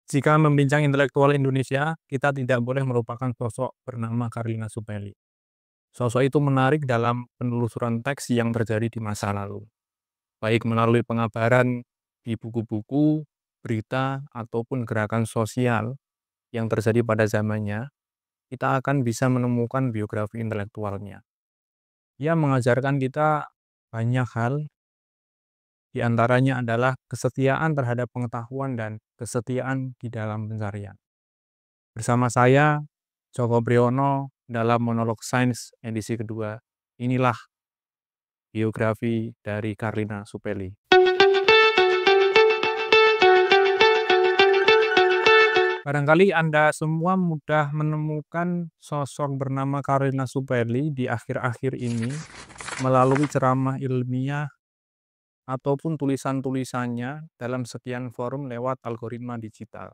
Jika membincang intelektual Indonesia, kita tidak boleh melupakan sosok bernama Karlina Supeli. Sosok itu menarik dalam penelusuran teks yang terjadi di masa lalu, baik melalui pengabaran di buku-buku, berita, ataupun gerakan sosial yang terjadi pada zamannya, kita akan bisa menemukan biografi intelektualnya. Ia mengajarkan kita banyak hal, di antaranya adalah kesetiaan terhadap pengetahuan dan kesetiaan di dalam pencarian. Bersama saya, Joko Priyono, dalam monolog sains edisi kedua. Inilah biografi dari Karlina Supeli. Barangkali Anda semua mudah menemukan sosok bernama Karlina Supeli di akhir-akhir ini melalui ceramah ilmiah ataupun tulisan-tulisannya dalam sekian forum lewat algoritma digital.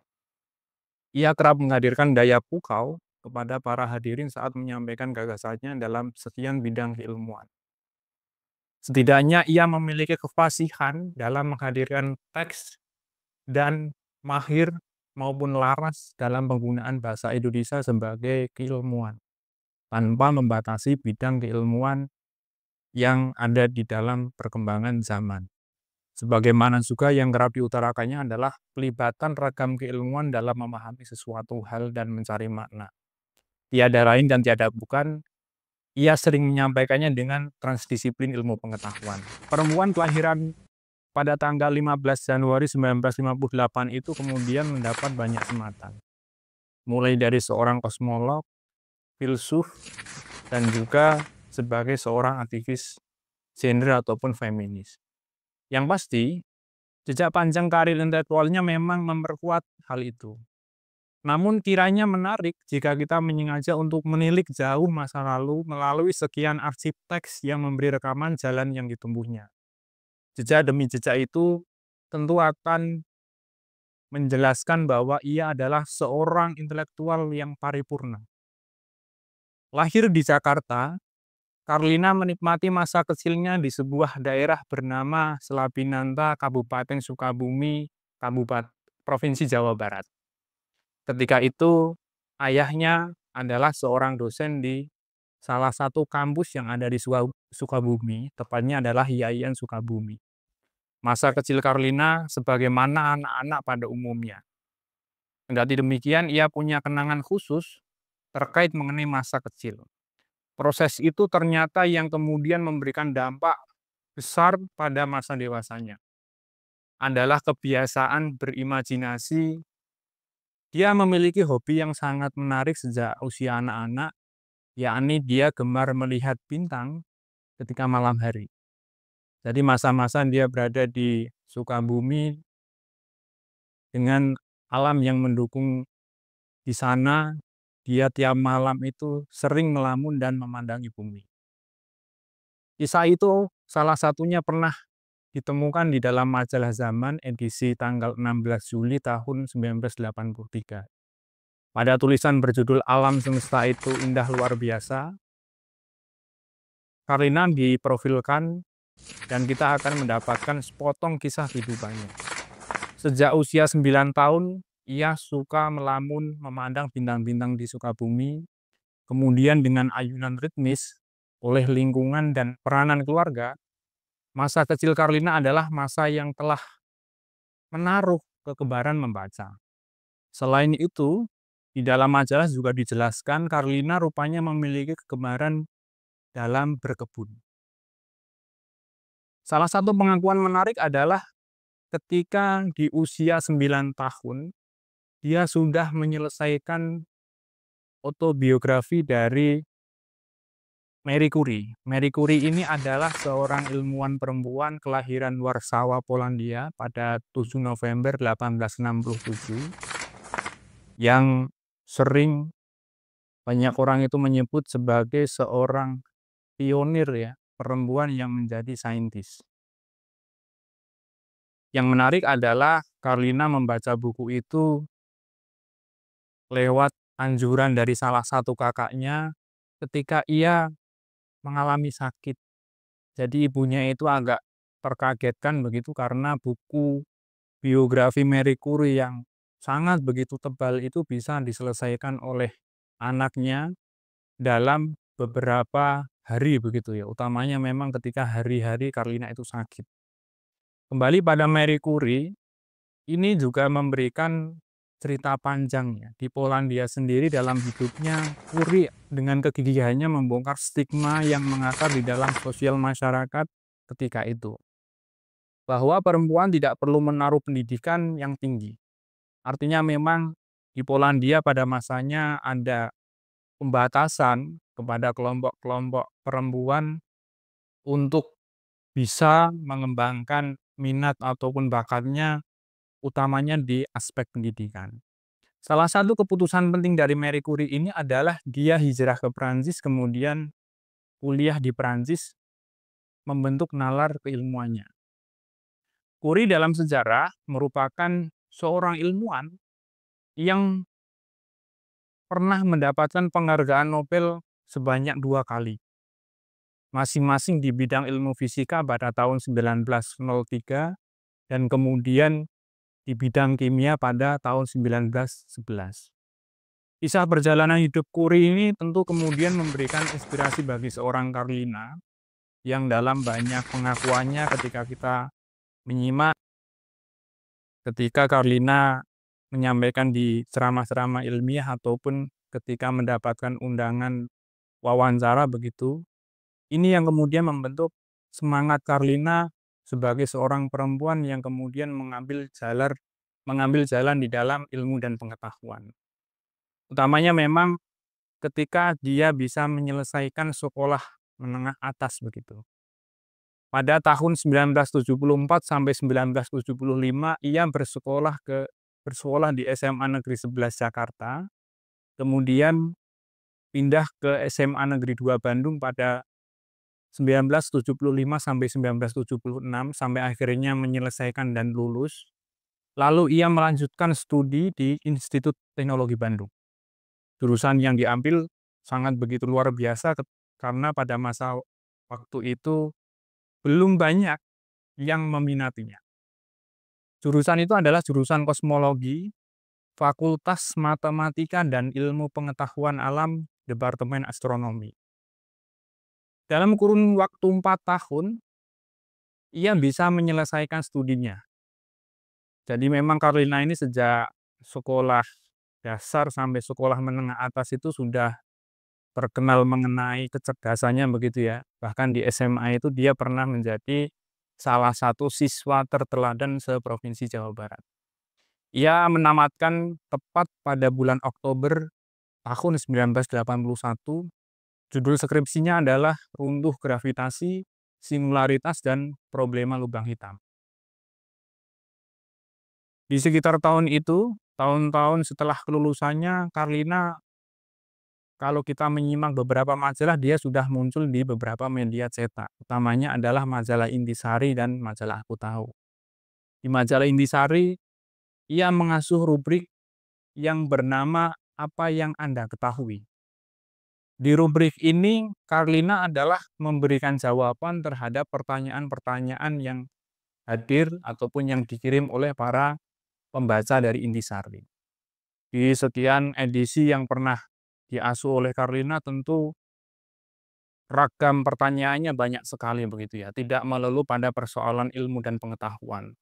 Ia kerap menghadirkan daya pukau kepada para hadirin saat menyampaikan gagasannya dalam sekian bidang keilmuan. Setidaknya ia memiliki kefasihan dalam menghadirkan teks dan mahir maupun laras dalam penggunaan bahasa Indonesia sebagai keilmuan, tanpa membatasi bidang keilmuan yang ada di dalam perkembangan zaman. Sebagaimana juga yang kerap diutarakannya adalah pelibatan ragam keilmuan dalam memahami sesuatu hal dan mencari makna. Tiada lain dan tiada bukan, ia sering menyampaikannya dengan transdisiplin ilmu pengetahuan. Perempuan kelahiran pada tanggal 15 Januari 1958 itu kemudian mendapat banyak sematan. Mulai dari seorang kosmolog, filsuf, dan juga sebagai seorang aktivis gender ataupun feminis. Yang pasti, jejak panjang karir intelektualnya memang memperkuat hal itu. Namun kiranya menarik jika kita menyengaja untuk menilik jauh masa lalu melalui sekian arsip teks yang memberi rekaman jalan yang ditempuhnya. Jejak demi jejak itu tentu akan menjelaskan bahwa ia adalah seorang intelektual yang paripurna. Lahir di Jakarta, Karlina menikmati masa kecilnya di sebuah daerah bernama Selabinanta, Kabupaten Sukabumi, Provinsi Jawa Barat. Ketika itu, ayahnya adalah seorang dosen di salah satu kampus yang ada di Sukabumi, tepatnya adalah IAIN Sukabumi. Masa kecil Karlina sebagaimana anak-anak pada umumnya. Kendati demikian, ia punya kenangan khusus terkait mengenai masa kecil. Proses itu ternyata yang kemudian memberikan dampak besar pada masa dewasanya. Adalah kebiasaan berimajinasi. Dia memiliki hobi yang sangat menarik sejak usia anak-anak, yakni dia gemar melihat bintang ketika malam hari. Jadi masa-masa dia berada di Sukabumi dengan alam yang mendukung di sana, dia tiap malam itu sering melamun dan memandangi bumi. Kisah itu salah satunya pernah ditemukan di dalam majalah Zaman edisi tanggal 16 Juli tahun 1983. Pada tulisan berjudul Alam Semesta Itu Indah Luar Biasa, Karlina diprofilkan dan kita akan mendapatkan sepotong kisah kehidupannya. Sejak usia 9 tahun, ia suka melamun memandang bintang-bintang di Sukabumi, kemudian dengan ayunan ritmis oleh lingkungan dan peranan keluarga, masa kecil Karlina adalah masa yang telah menaruh kekebaran membaca. Selain itu, di dalam majalah juga dijelaskan Karlina rupanya memiliki kegemaran dalam berkebun. Salah satu pengakuan menarik adalah ketika di usia 9 tahun, dia sudah menyelesaikan autobiografi dari Marie Curie. Marie Curie ini adalah seorang ilmuwan perempuan kelahiran Warsawa, Polandia pada 7 November 1867 yang sering banyak orang itu menyebut sebagai seorang pionir ya, perempuan yang menjadi saintis. Yang menarik adalah Karlina membaca buku itu lewat anjuran dari salah satu kakaknya ketika ia mengalami sakit. Jadi ibunya itu agak terkagetkan begitu karena buku biografi Marie Curie yang sangat begitu tebal itu bisa diselesaikan oleh anaknya dalam beberapa hari begitu ya, utamanya memang ketika hari-hari Carlina itu sakit. Kembali pada Marie Curie, ini juga memberikan cerita panjangnya. Di Polandia sendiri dalam hidupnya, Curie dengan kegigihannya membongkar stigma yang mengakar di dalam sosial masyarakat ketika itu. Bahwa perempuan tidak perlu menaruh pendidikan yang tinggi. Artinya memang di Polandia pada masanya ada pembatasan kepada kelompok-kelompok perempuan untuk bisa mengembangkan minat ataupun bakatnya, utamanya di aspek pendidikan. Salah satu keputusan penting dari Marie Curie ini adalah dia hijrah ke Prancis, kemudian kuliah di Prancis, membentuk nalar keilmuannya. Curie dalam sejarah merupakan seorang ilmuwan yang pernah mendapatkan penghargaan Nobel sebanyak 2 kali. Masing-masing di bidang ilmu fisika pada tahun 1903 dan kemudian di bidang kimia pada tahun 1911. Kisah perjalanan hidup Curie ini tentu kemudian memberikan inspirasi bagi seorang Carlina yang dalam banyak pengakuannya ketika kita menyimak ketika Carlina menyampaikan di ceramah-ceramah ilmiah ataupun ketika mendapatkan undangan wawancara begitu. Ini yang kemudian membentuk semangat Carlina sebagai seorang perempuan yang kemudian mengambil jalan di dalam ilmu dan pengetahuan. Utamanya memang ketika dia bisa menyelesaikan sekolah menengah atas begitu. Pada tahun 1974 sampai 1975 ia bersekolah di SMA Negeri 11 Jakarta, kemudian pindah ke SMA Negeri 2 Bandung pada 1975 sampai 1976 sampai akhirnya menyelesaikan dan lulus. Lalu ia melanjutkan studi di Institut Teknologi Bandung. Jurusan yang diambil sangat begitu luar biasa karena pada masa waktu itu belum banyak yang meminatinya. Jurusan itu adalah jurusan kosmologi, Fakultas Matematika dan Ilmu Pengetahuan Alam, Departemen Astronomi. Dalam kurun waktu 4 tahun, ia bisa menyelesaikan studinya. Jadi memang Carlina ini sejak sekolah dasar sampai sekolah menengah atas itu sudah terkenal mengenai kecerdasannya begitu ya. Bahkan di SMA itu dia pernah menjadi salah satu siswa terteladan se-Provinsi Jawa Barat. Ia menamatkan tepat pada bulan Oktober tahun 1981. Judul skripsinya adalah Runtuh Gravitasi, Singularitas, dan Problema Lubang Hitam. Di sekitar tahun itu, tahun-tahun setelah kelulusannya, Carlina kalau kita menyimak beberapa majalah, dia sudah muncul di beberapa media cetak. Utamanya adalah majalah Intisari dan majalah Aku Tahu. Di majalah Intisari, ia mengasuh rubrik yang bernama Apa Yang Anda Ketahui. Di rubrik ini, Carlina adalah memberikan jawaban terhadap pertanyaan-pertanyaan yang hadir ataupun yang dikirim oleh para pembaca dari Intisari. Di sekian edisi yang pernah diasuh oleh Carlina tentu ragam pertanyaannya banyak sekali begitu ya, tidak melulu pada persoalan ilmu dan pengetahuan.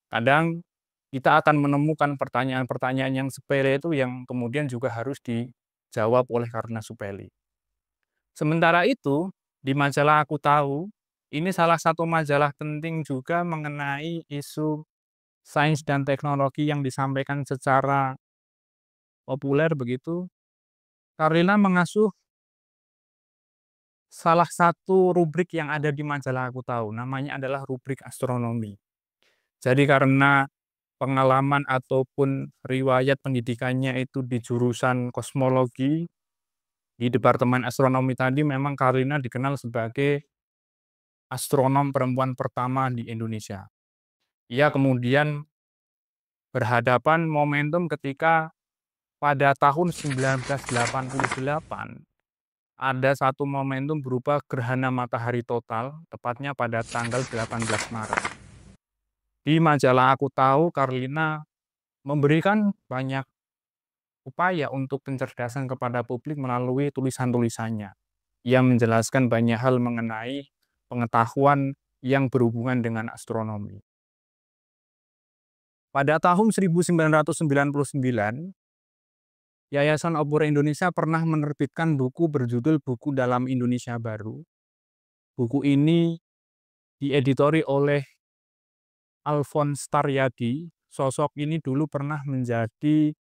Kadang kita akan menemukan pertanyaan-pertanyaan yang sepele itu yang kemudian juga harus dijawab oleh Carlina Supeli. Sementara itu, di majalah Aku Tahu, ini salah satu majalah penting juga mengenai isu sains dan teknologi yang disampaikan secara populer begitu. Carlina mengasuh salah satu rubrik yang ada di majalah Aku Tahu, namanya adalah rubrik astronomi. Jadi karena pengalaman ataupun riwayat pendidikannya itu di jurusan kosmologi, di Departemen Astronomi tadi memang Carlina dikenal sebagai astronom perempuan pertama di Indonesia. Ia kemudian berhadapan momentum ketika pada tahun 1988 ada satu momentum berupa gerhana matahari total, tepatnya pada tanggal 18 Maret. Di majalah Aku Tahu, Carlina memberikan banyak upaya untuk pencerdasan kepada publik melalui tulisan-tulisannya. Ia menjelaskan banyak hal mengenai pengetahuan yang berhubungan dengan astronomi. Pada tahun 1999, Yayasan Obor Indonesia pernah menerbitkan buku berjudul Buku Dalam Indonesia Baru. Buku ini dieditori oleh Alfons Taryadi. Sosok ini dulu pernah menjadi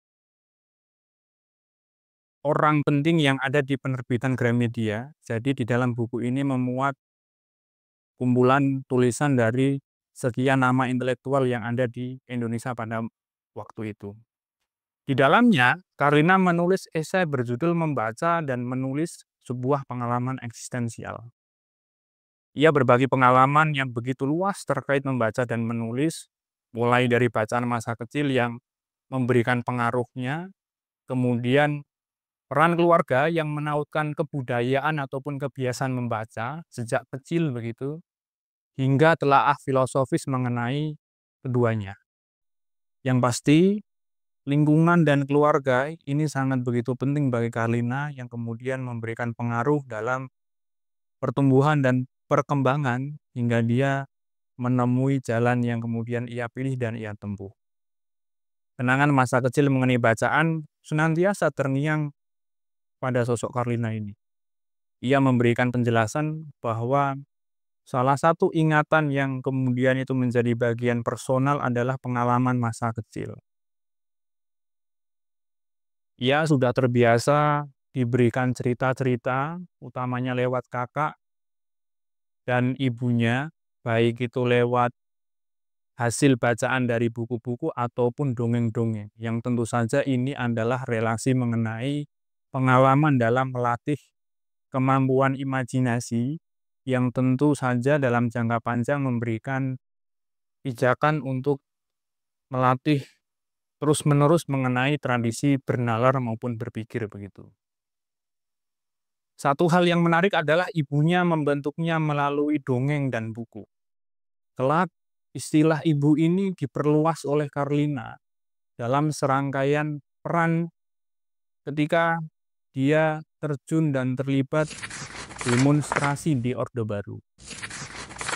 orang penting yang ada di penerbitan Gramedia. Jadi di dalam buku ini memuat kumpulan tulisan dari sekian nama intelektual yang ada di Indonesia pada waktu itu. Di dalamnya, Karlina menulis esai berjudul Membaca dan Menulis Sebuah Pengalaman Eksistensial. Ia berbagi pengalaman yang begitu luas terkait membaca dan menulis, mulai dari bacaan masa kecil yang memberikan pengaruhnya, kemudian peran keluarga yang menautkan kebudayaan ataupun kebiasaan membaca sejak kecil begitu, hingga telaah filosofis mengenai keduanya. Yang pasti, lingkungan dan keluarga ini sangat begitu penting bagi Karlina yang kemudian memberikan pengaruh dalam pertumbuhan dan perkembangan hingga dia menemui jalan yang kemudian ia pilih dan ia tempuh. Kenangan masa kecil mengenai bacaan senantiasa terngiang pada sosok Karlina ini. Ia memberikan penjelasan bahwa salah satu ingatan yang kemudian itu menjadi bagian personal adalah pengalaman masa kecil. Ia sudah terbiasa diberikan cerita-cerita, utamanya lewat kakak dan ibunya, baik itu lewat hasil bacaan dari buku-buku ataupun dongeng-dongeng, yang tentu saja ini adalah relasi mengenai pengalaman dalam melatih kemampuan imajinasi yang tentu saja dalam jangka panjang memberikan pijakan untuk melatih terus-menerus mengenai tradisi bernalar maupun berpikir begitu. Satu hal yang menarik adalah ibunya membentuknya melalui dongeng dan buku. Kelak, istilah ibu ini diperluas oleh Karlina dalam serangkaian peran ketika dia terjun dan terlibat demonstrasi di Orde Baru.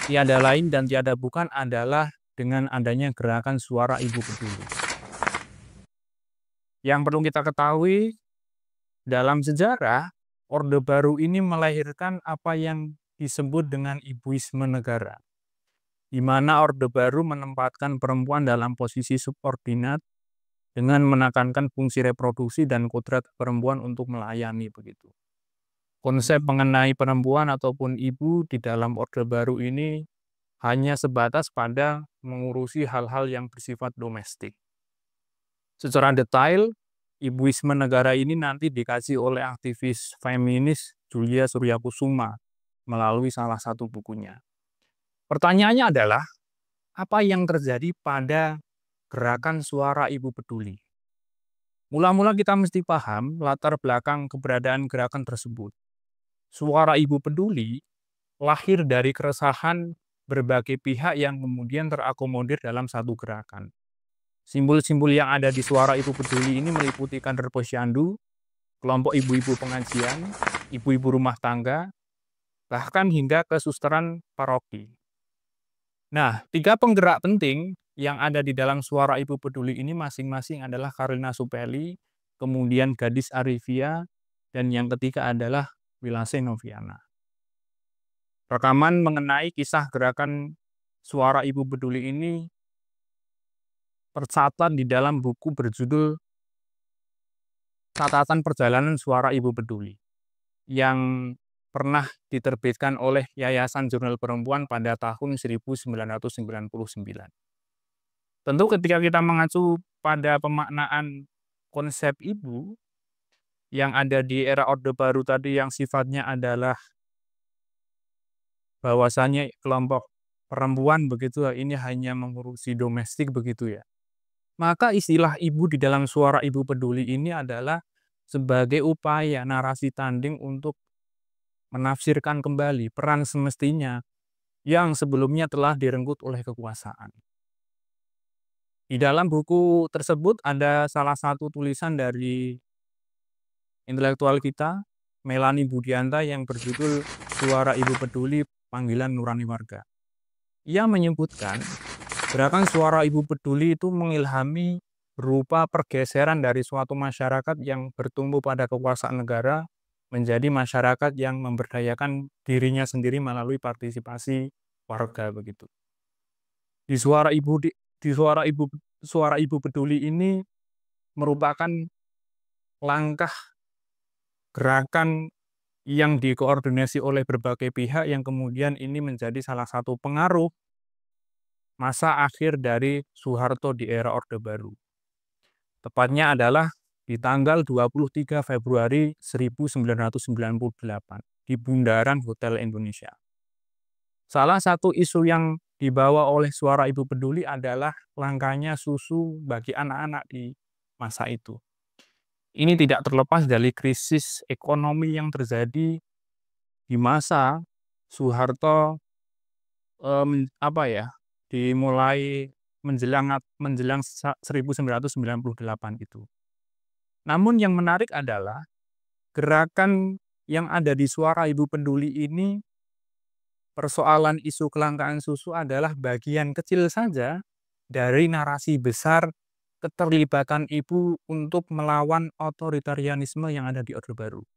Tiada lain dan tiada bukan adalah dengan adanya gerakan Suara Ibu Peduli. Yang perlu kita ketahui, dalam sejarah, Orde Baru ini melahirkan apa yang disebut dengan ibuisme negara, di mana Orde Baru menempatkan perempuan dalam posisi subordinat dengan menekankan fungsi reproduksi dan kodrat perempuan untuk melayani begitu. Konsep mengenai perempuan ataupun ibu di dalam Orde Baru ini hanya sebatas pada mengurusi hal-hal yang bersifat domestik. Secara detail, ibuisme negara ini nanti dikaji oleh aktivis feminis Julia Suryakusuma melalui salah satu bukunya. Pertanyaannya adalah, apa yang terjadi pada gerakan Suara Ibu Peduli? Mula-mula kita mesti paham latar belakang keberadaan gerakan tersebut. Suara Ibu Peduli lahir dari keresahan berbagai pihak yang kemudian terakomodir dalam satu gerakan. Simbol-simbol yang ada di Suara Ibu Peduli ini meliputi kader posyandu, kelompok ibu-ibu pengajian, ibu-ibu rumah tangga, bahkan hingga kesusteran paroki. Nah, 3 penggerak penting yang ada di dalam Suara Ibu Peduli ini masing-masing adalah Karlina Supeli, kemudian Gadis Arifia, dan yang ketiga adalah Wilase Noviana. Rekaman mengenai kisah gerakan Suara Ibu Peduli ini tercatat di dalam buku berjudul Catatan Perjalanan Suara Ibu Peduli yang pernah diterbitkan oleh Yayasan Jurnal Perempuan pada tahun 1999. Tentu ketika kita mengacu pada pemaknaan konsep ibu yang ada di era Orde Baru tadi yang sifatnya adalah bahwasannya kelompok perempuan begitu ini hanya mengurusi domestik begitu ya. Maka istilah ibu di dalam Suara Ibu Peduli ini adalah sebagai upaya narasi tanding untuk menafsirkan kembali peran semestinya yang sebelumnya telah direnggut oleh kekuasaan. Di dalam buku tersebut ada salah satu tulisan dari intelektual kita, Melanie Budianta yang berjudul Suara Ibu Peduli Panggilan Nurani Warga. Ia menyebutkan gerakan Suara Ibu Peduli itu mengilhami berupa pergeseran dari suatu masyarakat yang bertumbuh pada kekuasaan negara menjadi masyarakat yang memberdayakan dirinya sendiri melalui partisipasi warga begitu. Di Suara Ibu Peduli ini merupakan langkah gerakan yang dikoordinasi oleh berbagai pihak yang kemudian ini menjadi salah satu pengaruh masa akhir dari Soeharto di era Orde Baru. Tepatnya adalah di tanggal 23 Februari 1998 di Bundaran Hotel Indonesia. Salah satu isu yang dibawa oleh Suara Ibu Peduli adalah langkanya susu bagi anak-anak di masa itu. Ini tidak terlepas dari krisis ekonomi yang terjadi di masa Soeharto, dimulai menjelang 1998 itu. Namun yang menarik adalah gerakan yang ada di Suara Ibu Peduli ini, persoalan isu kelangkaan susu adalah bagian kecil saja dari narasi besar keterlibatan ibu untuk melawan otoritarianisme yang ada di Orde Baru.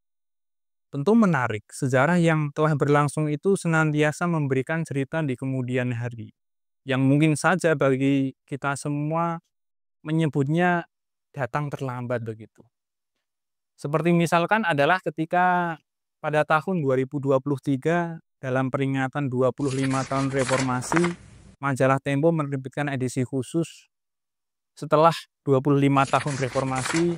Tentu menarik, sejarah yang telah berlangsung itu senantiasa memberikan cerita di kemudian hari, yang mungkin saja bagi kita semua menyebutnya datang terlambat begitu. Seperti misalkan adalah ketika pada tahun 2023 dalam peringatan 25 tahun reformasi, majalah Tempo menerbitkan edisi khusus setelah 25 tahun reformasi,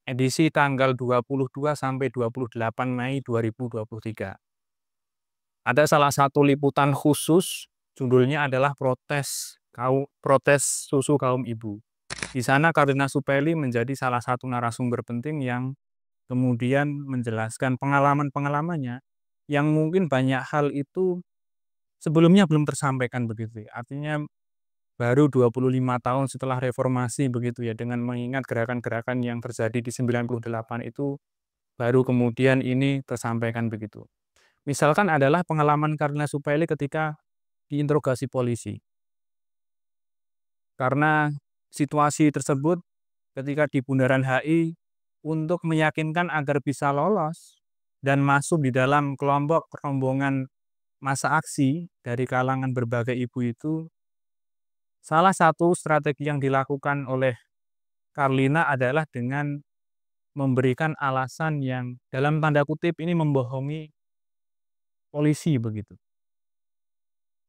edisi tanggal 22 sampai 28 Mei 2023. Ada salah satu liputan khusus, judulnya adalah protes susu kaum ibu. Di sana Karina Supeli menjadi salah satu narasumber penting yang kemudian menjelaskan pengalaman-pengalamannya yang mungkin banyak hal itu sebelumnya belum tersampaikan begitu. Artinya baru 25 tahun setelah reformasi begitu ya, dengan mengingat gerakan-gerakan yang terjadi di 98 itu baru kemudian ini tersampaikan begitu. Misalkan adalah pengalaman Karina Supeli ketika diinterogasi polisi. Karena situasi tersebut ketika di Bundaran HI untuk meyakinkan agar bisa lolos dan masuk di dalam kelompok rombongan masa aksi dari kalangan berbagai ibu itu, salah satu strategi yang dilakukan oleh Karlina adalah dengan memberikan alasan yang dalam tanda kutip ini membohongi polisi begitu.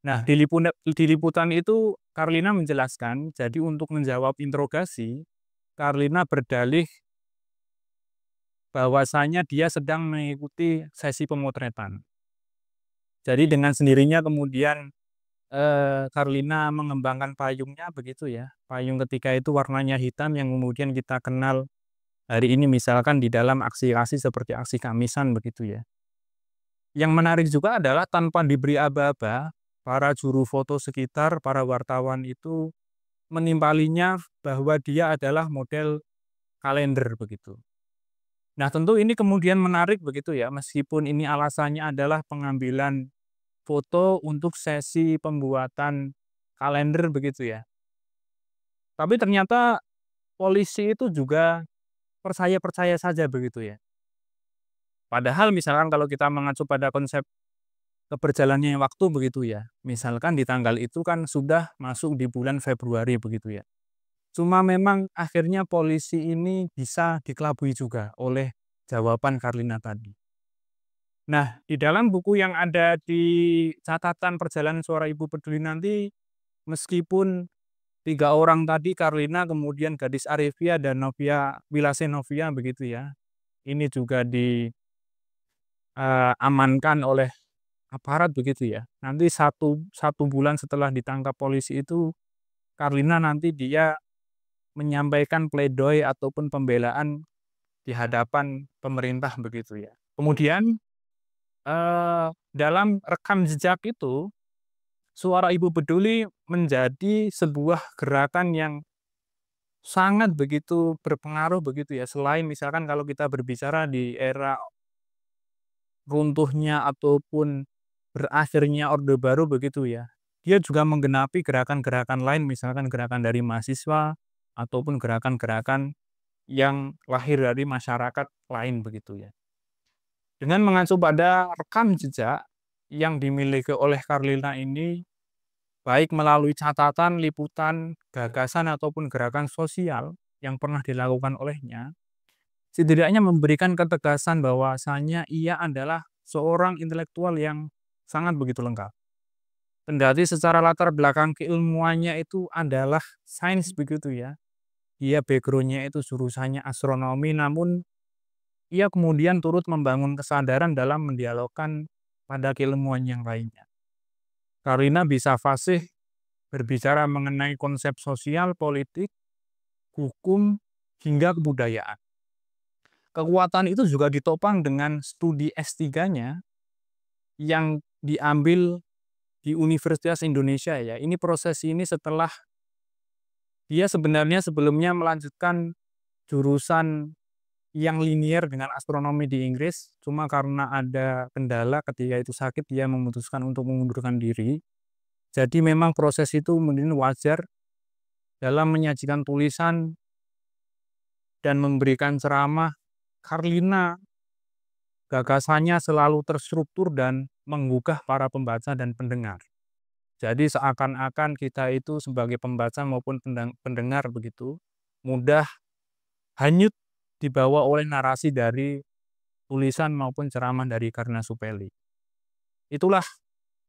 Nah, di liputan itu Karlina menjelaskan, jadi untuk menjawab interogasi, Karlina berdalih bahwasanya dia sedang mengikuti sesi pemotretan. Jadi dengan sendirinya kemudian Karlina mengembangkan payungnya begitu ya. Payung ketika itu warnanya hitam yang kemudian kita kenal hari ini misalkan di dalam aksi-aksi seperti aksi Kamisan begitu ya. Yang menarik juga adalah tanpa diberi aba-aba, para juru foto sekitar, para wartawan itu menimpalinya bahwa dia adalah model kalender begitu. Nah, tentu ini kemudian menarik begitu ya, meskipun ini alasannya adalah pengambilan foto untuk sesi pembuatan kalender begitu ya. Tapi ternyata polisi itu juga percaya-percaya saja begitu ya. Padahal misalkan kalau kita mengacu pada konsep keberjalannya waktu begitu ya. Misalkan di tanggal itu kan sudah masuk di bulan Februari begitu ya. Cuma memang akhirnya polisi ini bisa dikelabui juga oleh jawaban Karlina tadi. Nah, di dalam buku yang ada di catatan perjalanan Suara Ibu Peduli nanti, meskipun 3 orang tadi, Karlina, kemudian Gadis Arifia, dan Novia Wilasenovia begitu ya, ini juga diamankan oleh aparat begitu ya. Nanti satu bulan setelah ditangkap polisi itu, Karlina nanti dia menyampaikan pledoi ataupun pembelaan di hadapan pemerintah begitu ya. Kemudian dalam rekam jejak itu Suara Ibu Peduli menjadi sebuah gerakan yang sangat begitu berpengaruh begitu ya. Selain misalkan kalau kita berbicara di era runtuhnya ataupun berakhirnya Orde Baru begitu ya. Dia juga menggenapi gerakan-gerakan lain, misalkan gerakan dari mahasiswa ataupun gerakan-gerakan yang lahir dari masyarakat lain begitu ya. Dengan mengacu pada rekam jejak yang dimiliki oleh Carlina ini, baik melalui catatan, liputan, gagasan ataupun gerakan sosial yang pernah dilakukan olehnya, setidaknya memberikan ketegasan bahwasanya ia adalah seorang intelektual yang sangat begitu lengkap. Kendati secara latar belakang keilmuannya itu adalah sains begitu ya. Dia background-nya itu jurusannya astronomi, namun ia kemudian turut membangun kesadaran dalam mendialogkan pada keilmuan yang lainnya. Karina bisa fasih berbicara mengenai konsep sosial, politik, hukum, hingga kebudayaan. Kekuatan itu juga ditopang dengan studi S3-nya yang diambil di Universitas Indonesia ya. Ini proses ini setelah dia sebenarnya sebelumnya melanjutkan jurusan yang linier dengan astronomi di Inggris, cuma karena ada kendala ketika itu sakit dia memutuskan untuk mengundurkan diri. Jadi memang proses itu mungkin wajar dalam menyajikan tulisan dan memberikan ceramah. Carlina gagasannya selalu terstruktur dan menggugah para pembaca dan pendengar. Jadi seakan-akan kita itu sebagai pembaca maupun pendengar begitu mudah hanyut dibawa oleh narasi dari tulisan maupun ceramah dari Carlina Supelly. Itulah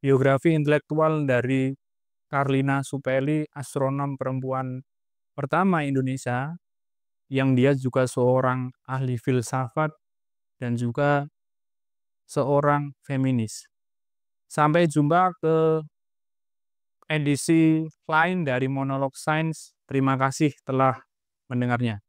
biografi intelektual dari Carlina Supelly, astronom perempuan pertama Indonesia, yang dia juga seorang ahli filsafat dan juga seorang feminis. Sampai jumpa ke edisi lain dari Monolog Sains. Terima kasih telah mendengarnya.